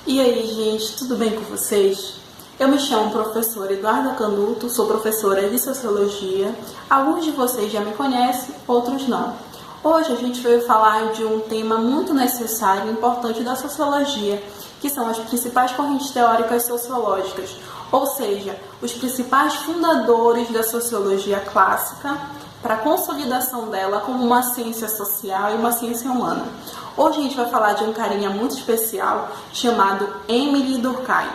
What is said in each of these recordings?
E aí, gente, tudo bem com vocês? Eu me chamo professora Eduarda Canuto, sou professora de Sociologia. Alguns de vocês já me conhecem, outros não. Hoje a gente veio falar de um tema muito necessário e importante da Sociologia, que são as principais correntes teóricas sociológicas, ou seja, os principais fundadores da Sociologia clássica para a consolidação dela como uma ciência social e uma ciência humana. Hoje a gente vai falar de um carinha muito especial chamado Émile Durkheim.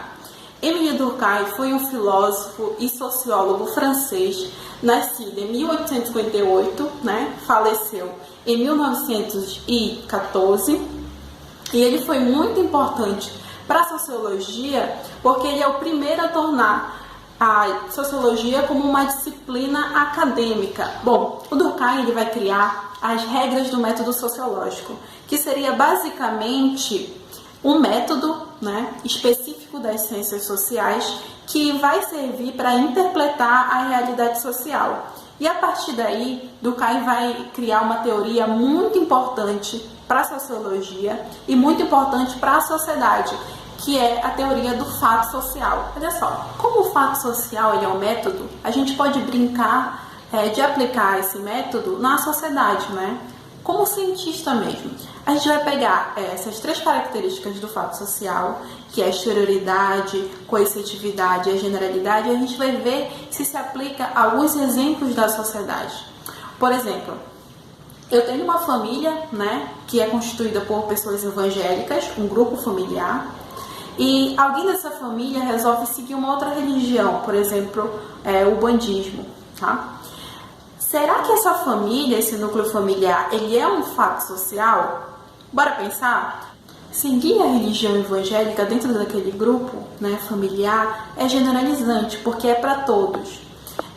Émile Durkheim foi um filósofo e sociólogo francês, nascido em 1858, faleceu em 1914, e ele foi muito importante para a sociologia porque ele é o primeiro a tornar a sociologia como uma disciplina acadêmica. Bom, o Durkheim ele vai criar as regras do método sociológico, que seria basicamente um método específico das ciências sociais que vai servir para interpretar a realidade social. E a partir daí, Durkheim vai criar uma teoria muito importante para a sociologia e muito importante para a sociedade, que é a teoria do fato social. Olha só, como o fato social ele é um método, a gente pode brincar de aplicar esse método na sociedade, como cientista mesmo. A gente vai pegar essas três características do fato social, que é a exterioridade, coercitividade e a generalidade, e a gente vai ver se aplica a alguns exemplos da sociedade. Por exemplo, eu tenho uma família, que é constituída por pessoas evangélicas, um grupo familiar, e alguém dessa família resolve seguir uma outra religião, por exemplo, o bandismo, tá? Será que essa família, esse núcleo familiar, ele é um fato social? Bora pensar? Seguir a religião evangélica dentro daquele grupo familiar é generalizante, porque é para todos.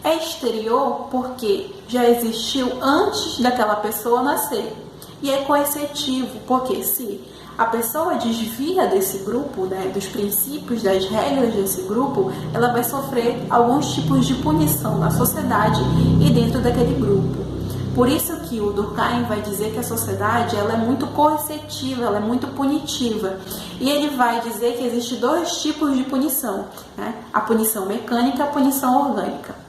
É exterior porque já existiu antes daquela pessoa nascer. E é coercitivo, porque se a pessoa desvia desse grupo, dos princípios, das regras desse grupo, ela vai sofrer alguns tipos de punição na sociedade e dentro daquele grupo. Por isso que o Durkheim vai dizer que a sociedade ela é muito coercitiva, ela é muito punitiva. E ele vai dizer que existem dois tipos de punição, a punição mecânica e a punição orgânica.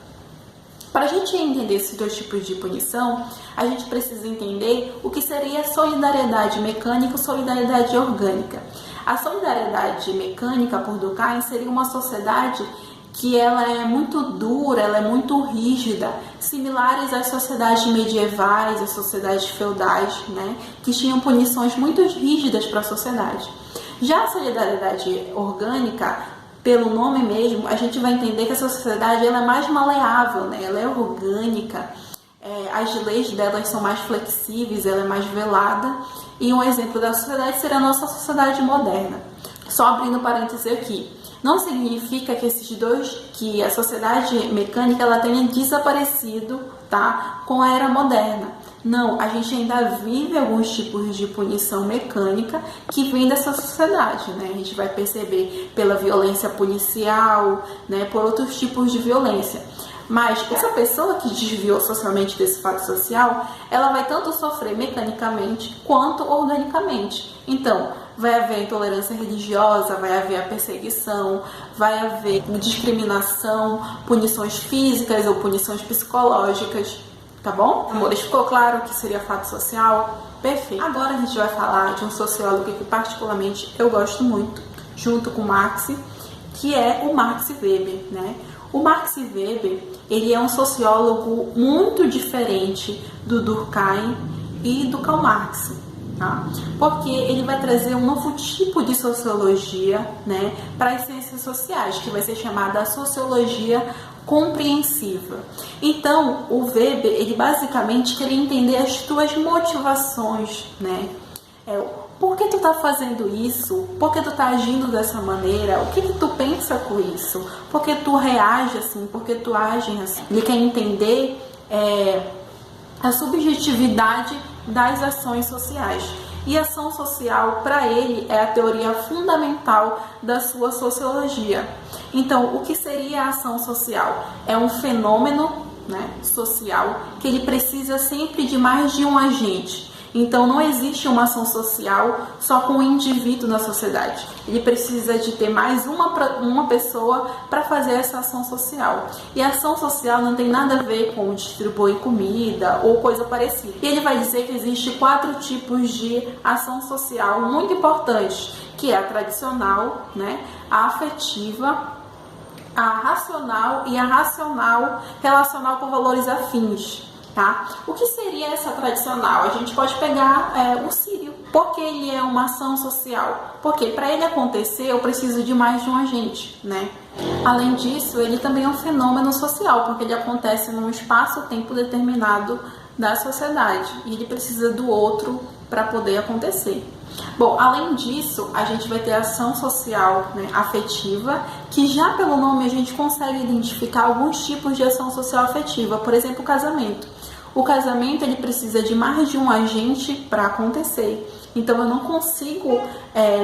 Para a gente entender esses dois tipos de punição, a gente precisa entender o que seria solidariedade mecânica e solidariedade orgânica. A solidariedade mecânica, por Durkheim, seria uma sociedade que ela é muito dura, ela é muito rígida, similares às sociedades medievais, às sociedades feudais, que tinham punições muito rígidas para a sociedade. Já a solidariedade orgânica, pelo nome mesmo, a gente vai entender que a sociedade ela é mais maleável, ela é orgânica, as leis delas são mais flexíveis, ela é mais velada, e um exemplo da sociedade seria a nossa sociedade moderna. Só abrindo parênteses aqui, não significa que a sociedade mecânica ela tenha desaparecido com a era moderna. Não, a gente ainda vive alguns tipos de punição mecânica que vem dessa sociedade, A gente vai perceber pela violência policial, por outros tipos de violência. Mas essa pessoa que desviou socialmente desse fato social, ela vai tanto sofrer mecanicamente quanto organicamente. Então, vai haver intolerância religiosa, vai haver a perseguição, vai haver discriminação, punições físicas ou punições psicológicas. Tá bom? Amores, ficou claro o que seria fato social? Perfeito. Agora a gente vai falar de um sociólogo que particularmente eu gosto muito, junto com Max, que é o Max Weber, O Max Weber, ele é um sociólogo muito diferente do Durkheim e do Karl Marx, porque ele vai trazer um novo tipo de sociologia, para as ciências sociais, que vai ser chamada sociologia compreensiva. Então, o Weber, ele basicamente queria entender as tuas motivações, por que tu tá fazendo isso? Por que tu tá agindo dessa maneira? O que tu pensa com isso? Por que tu reage assim? Por que tu age assim? Ele quer entender a subjetividade das ações sociais. E ação social, para ele, é a teoria fundamental da sua sociologia. Então, o que seria a ação social? É um fenômeno social que ele precisa sempre de mais de um agente. Então não existe uma ação social só com um indivíduo na sociedade. Ele precisa de ter mais uma pessoa para fazer essa ação social. E a ação social não tem nada a ver com distribuir comida ou coisa parecida. E ele vai dizer que existe 4 tipos de ação social muito importantes, que é a tradicional, né, a afetiva, a racional e a racional relacional com valores afins. Tá? O que seria essa tradicional? A gente pode pegar o sírio. Por que ele é uma ação social? Porque para ele acontecer eu preciso de mais de um agente, né? Além disso, ele também é um fenômeno social, porque ele acontece num espaço-tempo determinado da sociedade e ele precisa do outro para poder acontecer. Bom, além disso, a gente vai ter a ação social, né, afetiva, que já pelo nome a gente consegue identificar alguns tipos de ação social afetiva, por exemplo, o casamento. O casamento ele precisa de mais de um agente para acontecer. Então eu não consigo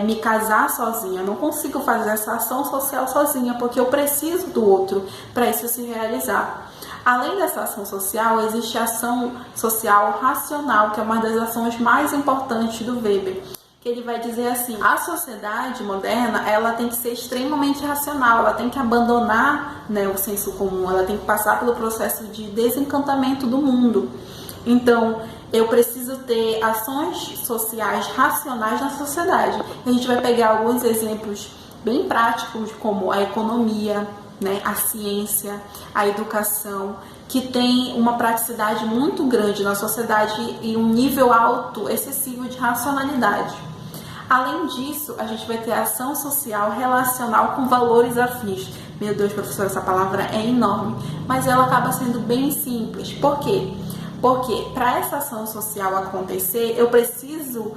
me casar sozinha, eu não consigo fazer essa ação social sozinha, porque eu preciso do outro para isso se realizar. Além dessa ação social, existe a ação social racional, que é uma das ações mais importantes do Weber. Que ele vai dizer assim: a sociedade moderna ela tem que ser extremamente racional, ela tem que abandonar, né, o senso comum, ela tem que passar pelo processo de desencantamento do mundo. Então, eu preciso ter ações sociais racionais na sociedade. A gente vai pegar alguns exemplos bem práticos, como a economia, né, a ciência, a educação, que tem uma praticidade muito grande na sociedade e um nível alto, excessivo de racionalidade. Além disso, a gente vai ter a ação social relacional com valores afins. Meu Deus, professor, essa palavra é enorme, mas ela acaba sendo bem simples. Por quê? Porque para essa ação social acontecer, eu preciso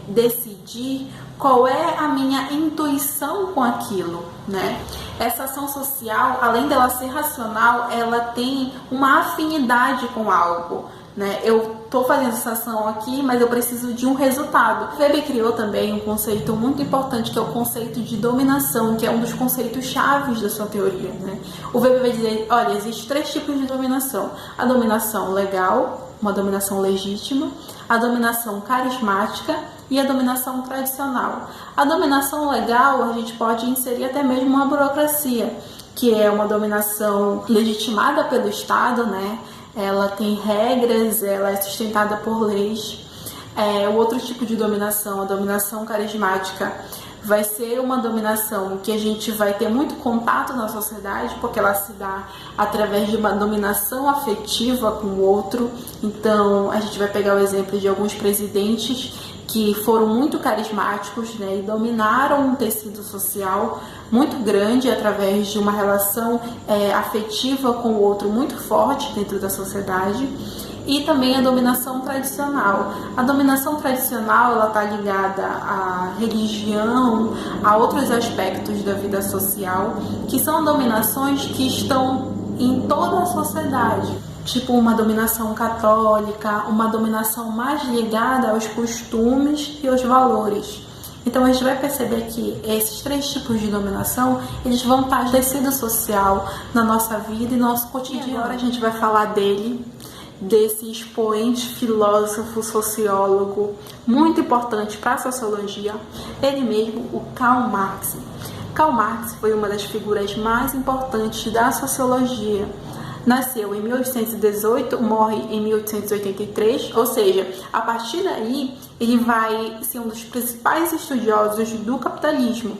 decidir qual é a minha intuição com aquilo, né? Essa ação social, além dela ser racional, ela tem uma afinidade com algo, né? Eu estou fazendo essa ação aqui, mas eu preciso de um resultado. Weber criou também um conceito muito importante, que é o conceito de dominação, que é um dos conceitos chaves da sua teoria, né? O Weber vai dizer, olha, existem 3 tipos de dominação. A dominação legal, uma dominação legítima, a dominação carismática e a dominação tradicional. A dominação legal a gente pode inserir até mesmo uma burocracia, que é uma dominação legitimada pelo Estado, né? Ela tem regras, ela é sustentada por leis. O outro tipo de dominação, a dominação carismática, vai ser uma dominação que a gente vai ter muito contato na sociedade, porque ela se dá através de uma dominação afetiva com o outro. Então, a gente vai pegar o exemplo de alguns presidentes que foram muito carismáticos, né, e dominaram um tecido social muito grande através de uma relação afetiva com o outro muito forte dentro da sociedade. E também a dominação tradicional. A dominação tradicional ela está ligada à religião, a outros aspectos da vida social, que são dominações que estão em toda a sociedade. Tipo uma dominação católica, uma dominação mais ligada aos costumes e aos valores. Então a gente vai perceber que esses 3 tipos de dominação, eles vão estar no tecido social, na nossa vida e no nosso cotidiano. E agora a gente vai falar desse expoente filósofo, sociólogo, muito importante para a sociologia, ele mesmo, o Karl Marx. Karl Marx foi uma das figuras mais importantes da sociologia. Nasceu em 1818, morre em 1883, ou seja, a partir daí ele vai ser um dos principais estudiosos do capitalismo.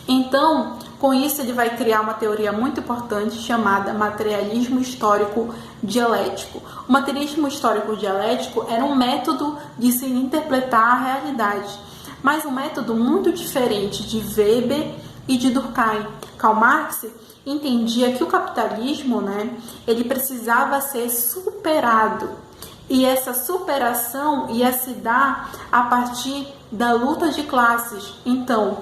Então, com isso ele vai criar uma teoria muito importante chamada materialismo histórico dialético. O materialismo histórico dialético era um método de se interpretar a realidade, mas um método muito diferente de Weber e de Durkheim. Karl Marx entendia que o capitalismo, né, ele precisava ser superado, e essa superação ia se dar a partir da luta de classes. Então,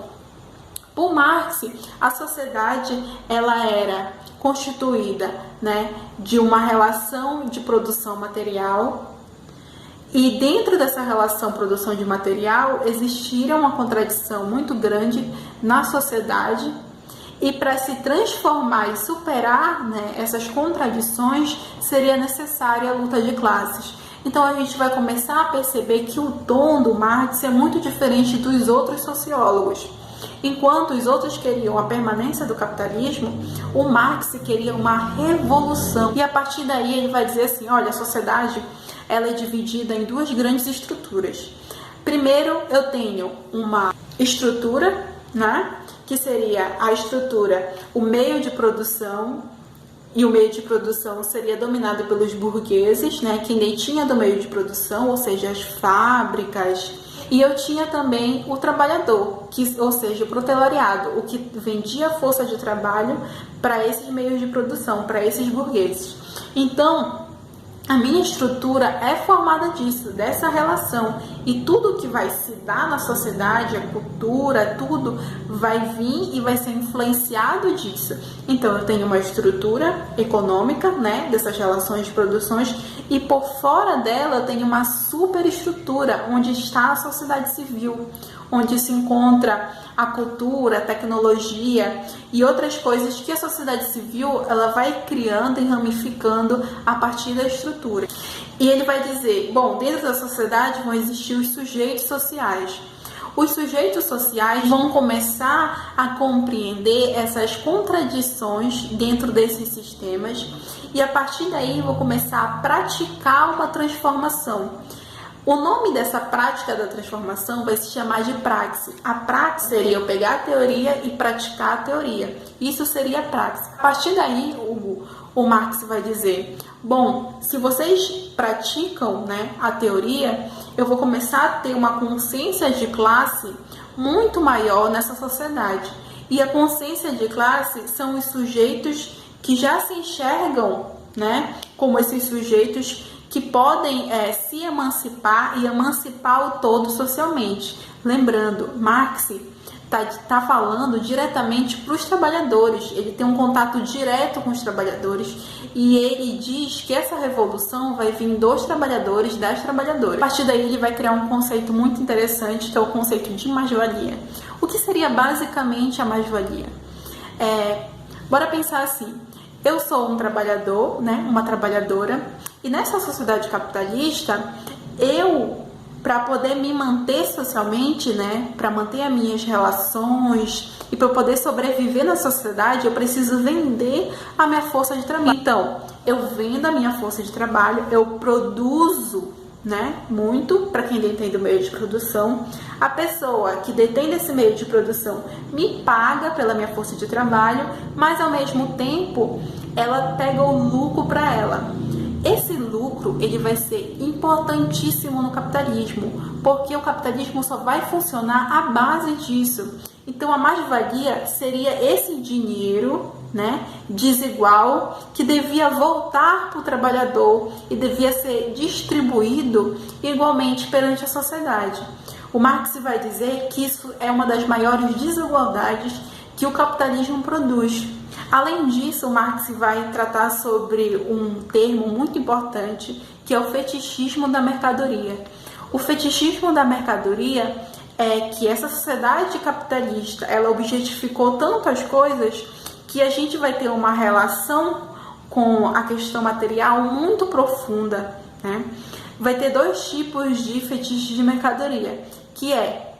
por Marx, a sociedade ela era constituída, né, de uma relação de produção material, e dentro dessa relação produção de material existia uma contradição muito grande na sociedade. E para se transformar e superar, né, essas contradições, seria necessária a luta de classes. Então a gente vai começar a perceber que o tom do Marx é muito diferente dos outros sociólogos. Enquanto os outros queriam a permanência do capitalismo, o Marx queria uma revolução. E a partir daí ele vai dizer assim, olha, a sociedade ela é dividida em duas grandes estruturas. Primeiro, eu tenho uma estrutura, né, que seria a estrutura, o meio de produção, e o meio de produção seria dominado pelos burgueses, né, quem detinha do meio de produção, ou seja, as fábricas. E eu tinha também o trabalhador, ou seja, o proletariado, o que vendia força de trabalho para esses meios de produção, para esses burgueses. Então, a minha estrutura é formada disso, dessa relação. E tudo que vai se dar na sociedade, a cultura, tudo vai vir e vai ser influenciado disso. Então, eu tenho uma estrutura econômica, né, dessas relações de produções, e por fora dela eu tenho uma superestrutura, onde está a sociedade civil, onde se encontra a cultura, a tecnologia e outras coisas que a sociedade civil ela vai criando e ramificando a partir da estrutura. E ele vai dizer, bom, dentro da sociedade vão existir os sujeitos sociais. Os sujeitos sociais vão começar a compreender essas contradições dentro desses sistemas e a partir daí vão começar a praticar uma transformação. O nome dessa prática da transformação vai se chamar de praxe. A praxe seria eu pegar a teoria e praticar a teoria. Isso seria a praxe. A partir daí, o Marx vai dizer, bom, se vocês praticam, né, a teoria, eu vou começar a ter uma consciência de classe muito maior nessa sociedade. E a consciência de classe são os sujeitos que já se enxergam, né, como esses sujeitos que podem se emancipar e emancipar o todo socialmente. Lembrando, Marx está falando diretamente para os trabalhadores, ele tem um contato direto com os trabalhadores e ele diz que essa revolução vai vir dos trabalhadores, das trabalhadoras. A partir daí ele vai criar um conceito muito interessante, que é o conceito de mais-valia. O que seria basicamente a mais-valia? Bora pensar assim, eu sou um trabalhador, né, uma trabalhadora, e nessa sociedade capitalista, para poder me manter socialmente, né, para manter as minhas relações e para poder sobreviver na sociedade, eu preciso vender a minha força de trabalho. Então, eu vendo a minha força de trabalho, eu produzo, né, muito, para quem detém do meio de produção. A pessoa que detém desse meio de produção me paga pela minha força de trabalho, mas ao mesmo tempo, ela pega o lucro para ela. Esse lucro ele vai ser importantíssimo no capitalismo, porque o capitalismo só vai funcionar à base disso. Então a mais-valia seria esse dinheiro, né, desigual, que devia voltar para o trabalhador e devia ser distribuído igualmente perante a sociedade. O Marx vai dizer que isso é uma das maiores desigualdades que o capitalismo produz. Além disso, o Marx vai tratar sobre um termo muito importante, que é o fetichismo da mercadoria. O fetichismo da mercadoria é que essa sociedade capitalista, ela objetificou tantas coisas que a gente vai ter uma relação com a questão material muito profunda, né? Vai ter dois tipos de fetiche de mercadoria, que é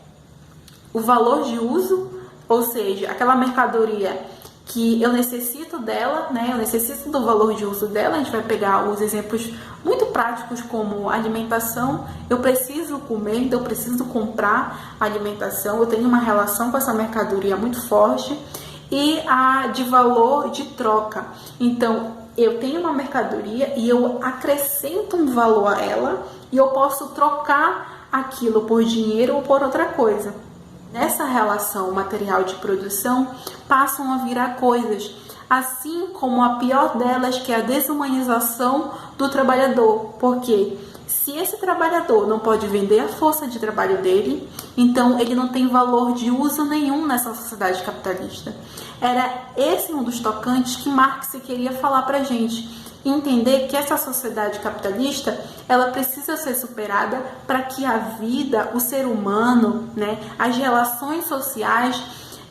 o valor de uso, ou seja, aquela mercadoria que eu necessito dela, né? Eu necessito do valor de uso dela. A gente vai pegar os exemplos muito práticos como alimentação. Eu preciso comer, então eu preciso comprar alimentação. Eu tenho uma relação com essa mercadoria muito forte. E a de valor de troca. Então, eu tenho uma mercadoria e eu acrescento um valor a ela e eu posso trocar aquilo por dinheiro ou por outra coisa. Nessa relação material de produção, passam a virar coisas, assim como a pior delas, que é a desumanização do trabalhador. Porque se esse trabalhador não pode vender a força de trabalho dele, então ele não tem valor de uso nenhum nessa sociedade capitalista. Era esse um dos tocantes que Marx queria falar pra gente. Entender que essa sociedade capitalista ela precisa ser superada para que a vida, o ser humano, né, as relações sociais,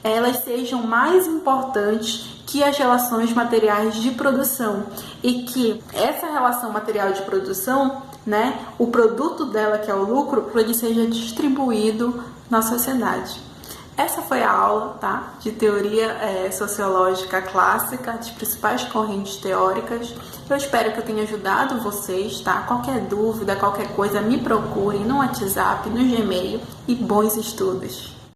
elas sejam mais importantes que as relações materiais de produção e que essa relação material de produção né, o produto dela, que é o lucro, para ele seja distribuído na sociedade. Essa foi a aula, tá, de teoria sociológica clássica, as principais correntes teóricas. Eu espero que eu tenha ajudado vocês, tá? Qualquer dúvida, qualquer coisa, me procurem no WhatsApp, no Gmail, e bons estudos!